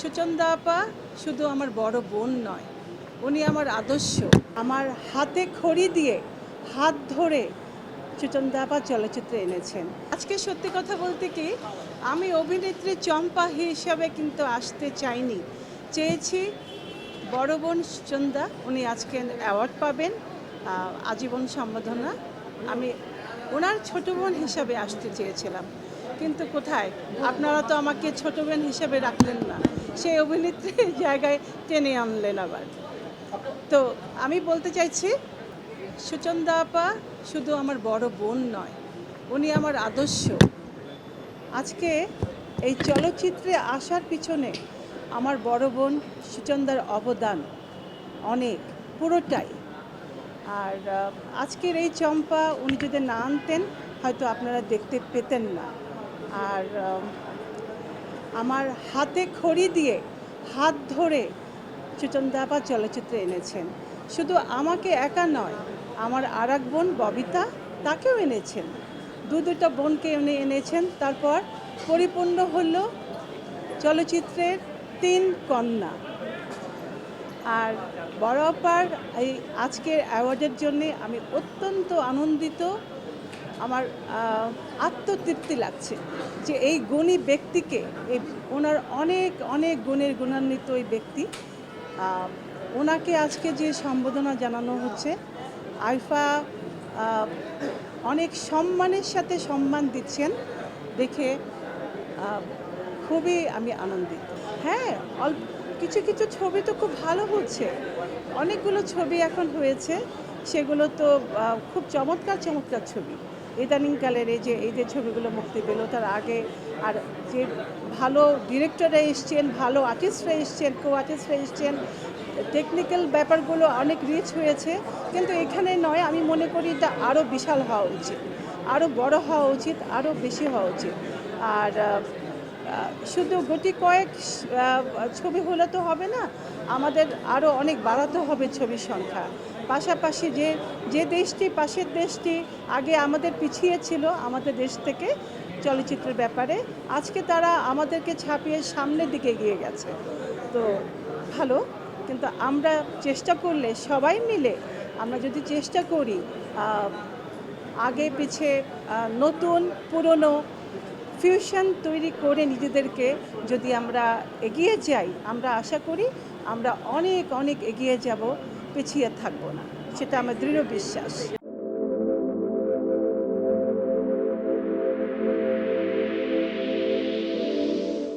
সুচন্দা আপা শুধু আমার বড় বোন নয়, উনি আমার আদর্শ। আমার হাতে খড়ি দিয়ে হাত ধরে সুচন্দা আপা চলচ্চিত্রে এনেছেন। আজকে সত্যি কথা বলতে কি, আমি অভিনেত্রী চম্পা হিসাবে কিন্তু আসতে চাইনি, চেয়েছি বড় বোন সুচন্দা, উনি আজকে অ্যাওয়ার্ড পাবেন, আজীবন সম্মাননা। আমি ওনার ছোট বোন হিসাবে আসতে চেয়েছিলাম, কিন্তু কোথায়, আপনারা তো আমাকে ছোট বোন হিসাবে রাখলেন না, সেই অভিনেত্রীর জায়গায় টেনে আনলেন আবার। তো আমি বলতে চাইছি, সুচন্দা আপা শুধু আমার বড় বোন নয়, উনি আমার আদর্শ। আজকে এই চলচ্চিত্রে আসার পিছনে আমার বড় বোন সুচন্দার অবদান অনেক, পুরোটাই। আর আজকের এই চম্পা উনি যদি না আনতেন, হয়তো আপনারা দেখতে পেতেন না। আর আমার হাতে খড়ি দিয়ে হাত ধরে সুচন্দা আপা চলচ্চিত্রে এনেছেন। শুধু আমাকে একা নয়, আমার আর এক বোন ববিতা, তাকেও এনেছেন। দুটা বোনকে উনি এনেছেন। তারপর পরিপূর্ণ হল চলচ্চিত্রের 3 কন্যা। আর বড় আপার এই আজকের অ্যাওয়ার্ডের জন্যে আমি অত্যন্ত আনন্দিত। আমার আত্মতৃপ্তি লাগছে যে এই গুণী ব্যক্তিকে, এই ওনার অনেক অনেক গুণের গুণান্বিত এই ব্যক্তি, ওনাকে আজকে যে সম্বোধনা জানানো হচ্ছে, আইফা অনেক সম্মানের সাথে সম্মান দিচ্ছেন দেখে খুবই আমি আনন্দিত। হ্যাঁ, কিছু কিছু ছবি তো খুব ভালো হচ্ছে, অনেকগুলো ছবি এখন হয়েছে, সেগুলো তো খুব চমৎকার চমৎকার ছবি। ইদানিংকালের এই যে ছবিগুলো মুক্তি পেল, তার আগে আর যে ভালো ডিরেক্টররা এসছেন, ভালো আর্টিস্টরা এসছেন, কো আর্টিস্টরা এসছেন, টেকনিক্যাল ব্যাপারগুলো অনেক রিচ হয়েছে। কিন্তু এখানে নয়, আমি মনে করি এটা আরও বিশাল হওয়া উচিত, আরও বড় হওয়া উচিত, আরও বেশি হওয়া উচিত। আর শুধু গুটি কয়েক ছবি হলে তো হবে না, আমাদের আরও অনেক বাড়াতে হবে ছবির সংখ্যা। পাশাপাশি যে দেশটি, পাশের দেশটি আগে আমাদের পিছিয়ে ছিল আমাদের দেশ থেকে চলচ্চিত্রের ব্যাপারে, আজকে তারা আমাদেরকে ছাপিয়ে সামনের দিকে এগিয়ে গেছে। তো ভালো, কিন্তু আমরা চেষ্টা করলে, সবাই মিলে আমরা যদি চেষ্টা করি, আগে পিছে নতুন পুরনো ফিউশন তৈরি করে নিজেদেরকে যদি আমরা এগিয়ে যাই, আমরা আশা করি আমরা অনেক অনেক এগিয়ে যাব, পিছিয়ে থাকবো না, সেটা আমার দৃঢ় বিশ্বাস।